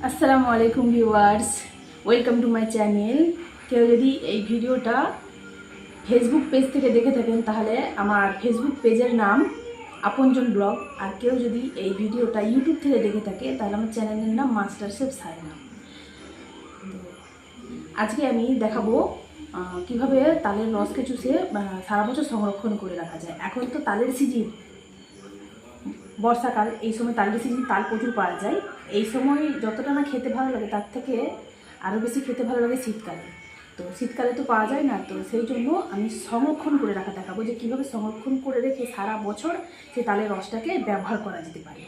আসসালামু আলাইকুম viewers, welcome to my channel. কেউ যদি এই ভিডিওটা ফেসবুক পেজ থেকে দেখে থাকেন তাহলে আমার ফেসবুক পেজের নাম আপনজন ব্লগ। আর কেউ যদি এই ভিডিওটা ইউটিউব থেকে দেখে থাকে তাহলে আমার চ্যানেলের নাম মাস্টার শেফ সাইনা। আজকে আমি দেখাবো কিভাবে তালের রসকে চুষে সারা বছর সংরক্ষণ করে রাখা যায়। এখন তো তালের সিজন, বর্ষাকাল, এই সময় তালের সিজন, তাল প্রচুর পাওয়া যায়। এই সময় যতটা না খেতে ভালো লাগে তার থেকে আরও বেশি খেতে ভালো লাগে শীতকালে। তো শীতকালে তো পাওয়া যায় না, তো সেই জন্য আমি সংরক্ষণ করে রাখা দেখাবো যে কীভাবে সংরক্ষণ করে রেখে সারা বছর সেই তালের রসটাকে ব্যবহার করা যেতে পারে।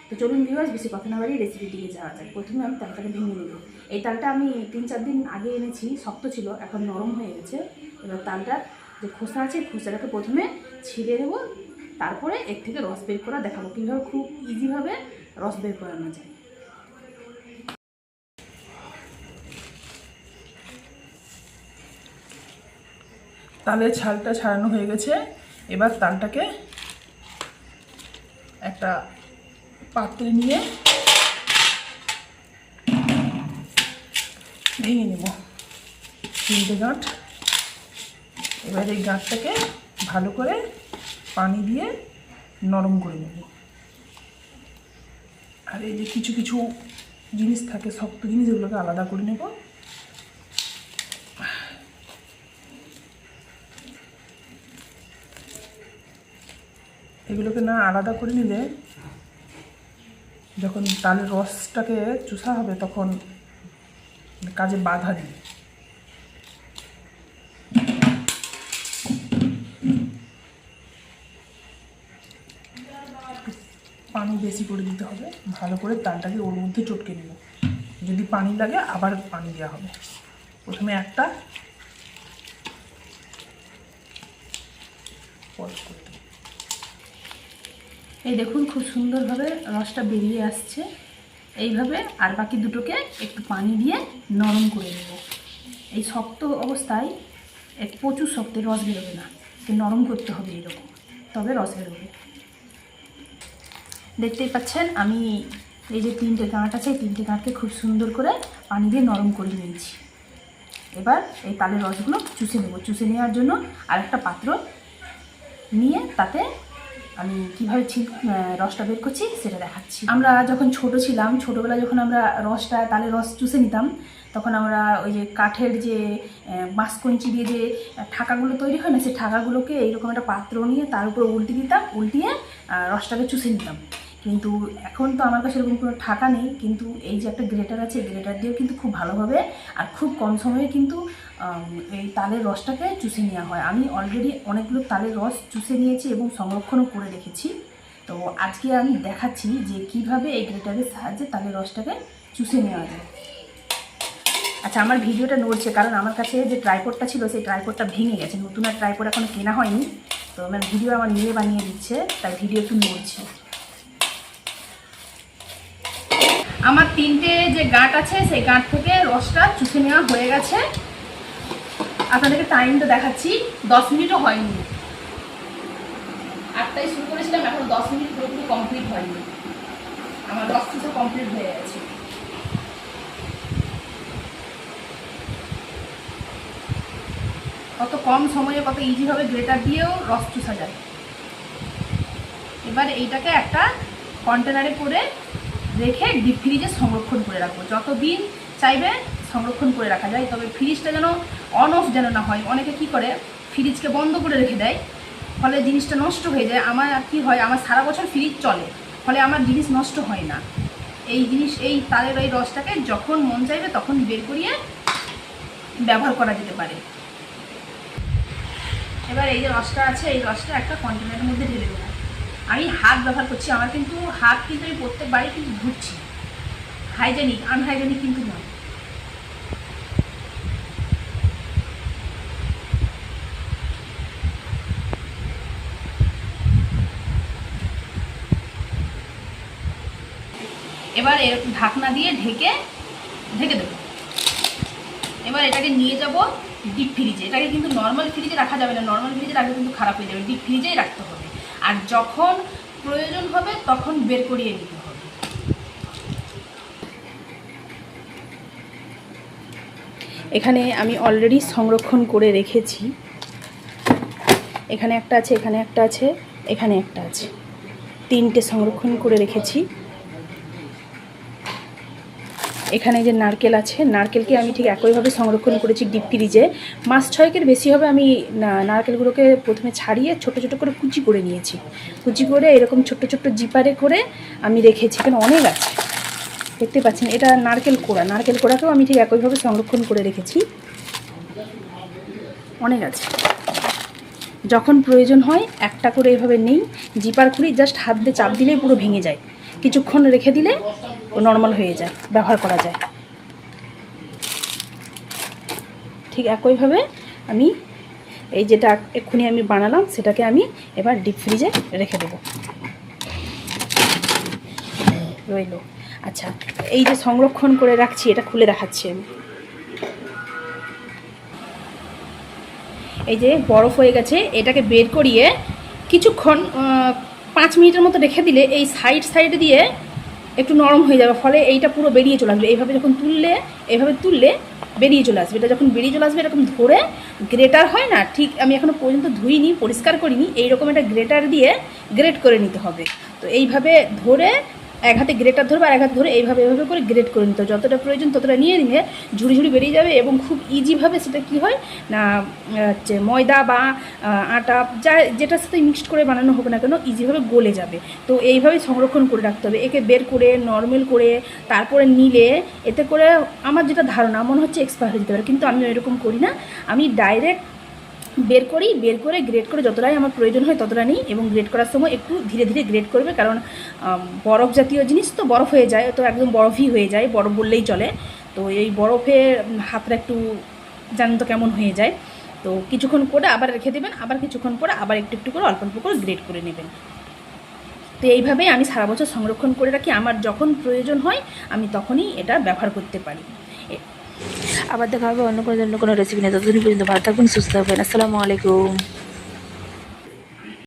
তো চলুন ভিউয়ার্স, বেশি কথা না বাড়িয়ে রেসিপির দিকে যাওয়া যায়। প্রথমে আমি তালটাকে ভেঙে নেব। এই তালটা আমি 3-4 দিন আগে এনেছি, শক্ত ছিল, এখন নরম হয়ে গেছে। এবার তালটার যে খোসা আছে খোসাটাকে প্রথমে ছিঁড়ে নেব, তারপরে এর থেকে রস বের করা দেখাবো কীভাবে খুব ইজিভাবে রস বের করানো যায়। তালের ছালটা ছাড়ানো হয়ে গেছে। এবার তালটাকে একটা পাত্রে নিয়ে ভেঙে নেব 3টে গাঁট। এবার এই গাঁটটাকে ভালো করে পানি দিয়ে নরম করে নেব। আর এই যে কিছু কিছু জিনিস থাকে, শক্ত জিনিস, এগুলোকে আলাদা করে নেব। এগুলোকে না আলাদা করে নিলে যখন তালের রসটাকে চুষা হবে তখন কাজে বাধা দিই। পানি বেশি করে দিতে হবে, ভালো করে তালটাকে ওর মধ্যে চটকে নেব। যদি পানি লাগে আবার পানি দেওয়া হবে। প্রথমে একটা পজ করে দেব। এই দেখুন খুব সুন্দরভাবে রসটা বেরিয়ে আসছে। এইভাবে আর বাকি দুটোকে একটু পানি দিয়ে নরম করে নেব। এই শক্ত অবস্থায় প্রচুর শক্ত রস বেরোবে না, নরম করতে হবে এরকম, তবে রস বেরোবে। দেখতেই পাচ্ছেন আমি এই যে 3টে গাঁট আছে, এই 3টে গাঁটকে খুব সুন্দর করে পানি দিয়ে নরম করে নিয়েছি। এবার এই তালের রসগুলো চুষে নেব। চুষে নেওয়ার জন্য আরেকটা পাত্র নিয়ে তাতে আমি কীভাবে রসটা বের করছি সেটা দেখাচ্ছি। আমরা যখন ছোট ছিলাম, ছোটোবেলায় যখন আমরা তালের রস চুষে নিতাম, তখন আমরা ওই যে কাঠের যে বাঁশকঞ্চি দিয়ে যে ঠাকাগুলো তৈরি হয় না, সেই ঠাকাগুলোকে এইরকম একটা পাত্র নিয়ে তার উপর উল্টিয়ে রসটাকে চুষে নিতাম। কিন্তু এখন তো আমার কাছে এরকম কোনো ঠাকা নেই, কিন্তু এই যে একটা গ্রেটার আছে, গ্রেটার দিয়েও কিন্তু খুব ভালোভাবে আর খুব কম সময়ে কিন্তু এই তালের রসটাকে চুষে নেওয়া হয়। আমি অলরেডি অনেকগুলো তালের রস চুষে নিয়েছি এবং সংরক্ষণও করে রেখেছি। তো আজকে আমি দেখাচ্ছি যে কিভাবে এই গ্রেটারের সাহায্যে তালের রসটাকে চুষে নেওয়া যায়। আচ্ছা, আমার ভিডিওটা নড়ছে কারণ আমার কাছে যে ট্রাইপডটা ছিল সেই ট্রাইপডটা ভেঙে গেছে। নতুন আর ট্রাইপড এখনো কেনা হয়নি, তো আমার ভিডিও আমার মেয়ে বানিয়ে দিচ্ছে, তাই ভিডিও একটু নড়ছে। আমার 3টে যে গাঁট আছে সেই গাঁট থেকে রসটা চুষে নেওয়া হয়ে গেছে। আপনাদেরকে টাইমটা দেখাচ্ছি, 10 মিনিটও হয়নি। 8টায় শুরু করেছিলাম, এখন 10 মিনিট পুরোপুরি কমপ্লিট হয়নি। আমার রস চুষা কমপ্লিট হয়ে গেছে। কত কম সময়ে কত ইজিভাবে গ্রেটার দিয়েও রস চুষা যায়। এবার এইটাকে একটা কন্টেনারে করে রেখে ডিপ ফ্রিজে সংরক্ষণ করে রাখবো। যতদিন চাইবে সংরক্ষণ করে রাখা যায়, তবে ফ্রিজটা যেন অন অফ যেন না হয়। অনেকে কি করে ফ্রিজকে বন্ধ করে রেখে দেয়, ফলে জিনিসটা নষ্ট হয়ে যায়। আমার কি হয়, আমার সারা বছর ফ্রিজ চলে, ফলে আমার জিনিস নষ্ট হয় না। এই তালের এই রসটাকে যখন মন চাইবে তখন বের করিয়ে ব্যবহার করা যেতে পারে। এবার এই যে রসটা আছে, এই রসটা একটা কন্টেনারের মধ্যে ঢেলে দেবো। আমি হাত ব্যবহার করছি, আমার কিন্তু হাত কিন্তু আমি প্রত্যেকবারই কিন্তু ধুচ্ছি, হাইজেনিক, আনহাইজেনিক কিন্তু নয়। এবার এরকম ঢাকনা দিয়ে ঢেকে দেবো। এবার এটাকে নিয়ে যাব ডিপ ফ্রিজে। এটাকে কিন্তু নর্মাল ফ্রিজে রাখা যাবে না, নর্মাল ফ্রিজে রাখলে কিন্তু খারাপ হয়ে যাবে, ডিপ ফ্রিজেই রাখতে হবে। আর যখন প্রয়োজন হবে তখন বের করিয়ে নিতে হবে। এখানে আমি অলরেডি সংরক্ষণ করে রেখেছি। এখানে একটা আছে, এখানে একটা আছে, এখানে একটা আছে, 3টে সংরক্ষণ করে রেখেছি। এখানে যে নারকেল আছে, নারকেলকে আমি ঠিক একইভাবে সংরক্ষণ করেছি ডিপ ফ্রিজে। মাস 6 বেশি হবে। আমি নারকেলগুলোকে প্রথমে ছাড়িয়ে ছোট ছোট করে কুচি করে নিয়েছি। কুচি করে এরকম ছোট্ট ছোট্ট জিপারে করে আমি রেখেছি। এখানে অনেক আছে, দেখতে পাচ্ছেন। এটা নারকেল কোড়া, নারকেল কোড়াকেও আমি ঠিক একইভাবে সংরক্ষণ করে রেখেছি। অনেক আছে। যখন প্রয়োজন হয় একটা করে এভাবে নেই, জিপার খুঁড়ি, জাস্ট হাত দিয়ে চাপ দিলেই পুরো ভেঙে যায়। কিছুক্ষণ রেখে দিলে ও নর্মাল হয়ে যায়, ব্যবহার করা যায়। ঠিক একইভাবে আমি এই যেটা এক্ষুনি আমি বানালাম সেটাকে আমি এবার ডিপ ফ্রিজে রেখে দেবো। রইল। আচ্ছা, এই যে সংরক্ষণ করে রাখছি, এটা খুলে দেখাচ্ছি আমি। এই যে বরফ হয়ে গেছে, এটাকে বের করিয়ে কিছুক্ষণ 5 মিনিটের মতো রেখে দিলে এই সাইড দিয়ে একটু নরম হয়ে যাবে, ফলে এইটা পুরো বেরিয়ে চলে আসবে। এইভাবে যখন এইভাবে তুললে বেরিয়ে চলে আসবে। এটা যখন বেরিয়ে চলে আসবে এরকম ধরে, গ্রেটার হয় না, ঠিক আমি এখনও পর্যন্ত ধুইনি, পরিষ্কার করিনি, এইরকম একটা গ্রেটার দিয়ে গ্রেট করে নিতে হবে। তো এইভাবে ধরে এক হাতে গ্রেটার ধরবে আর এক হাতে ধরে এইভাবে করে গ্রেট করে নিতে হবে। যতটা প্রয়োজন ততটা নিয়ে নিলে ঝুড়ি ঝুড়ি বেরিয়ে যাবে এবং খুব ইজিভাবে সেটা কী হয় না, ময়দা বা আটা যেটার সাথে মিক্সড করে বানানো হোক না কেন, ইজিভাবে গলে যাবে। তো এইভাবেই সংরক্ষণ করে রাখতে হবে। একে বের করে নর্মাল করে তারপরে নিলে এতে করে আমার যেটা ধারণা মনে হচ্ছে এক্সপায়ার হয়ে যেতে পারে, কিন্তু আমি এরকম করি না। আমি ডাইরেক্ট বের করে গ্রেট করে যতটাই আমার প্রয়োজন হয় ততটা নিই, এবং গ্রেট করার সময় একটু ধীরে ধীরে গ্রেট করবে, কারণ বরফ জাতীয় জিনিস তো বরফ হয়ে যায়, তো একদম বরফই হয়ে যায়, বরফ বললেই চলে। তো এই বরফে হাতটা একটু জানেন তো কেমন হয়ে যায়। তো কিছুক্ষণ করে আবার রেখে দেবেন, আবার কিছুক্ষণ পরে আবার একটু একটু করে অল্প অল্প করে গ্রেট করে নেবেন। তো এইভাবেই আমি সারা বছর সংরক্ষণ করে রাখি। আমার যখন প্রয়োজন হয় আমি তখনই এটা ব্যবহার করতে পারি। আবার দেখা হবে অন্য কোনো রেসিপি নিয়ে। ততদিন পর্যন্ত ভালো থাকবেন, সুস্থ থাকবেন। আসসালামু আলাইকুম।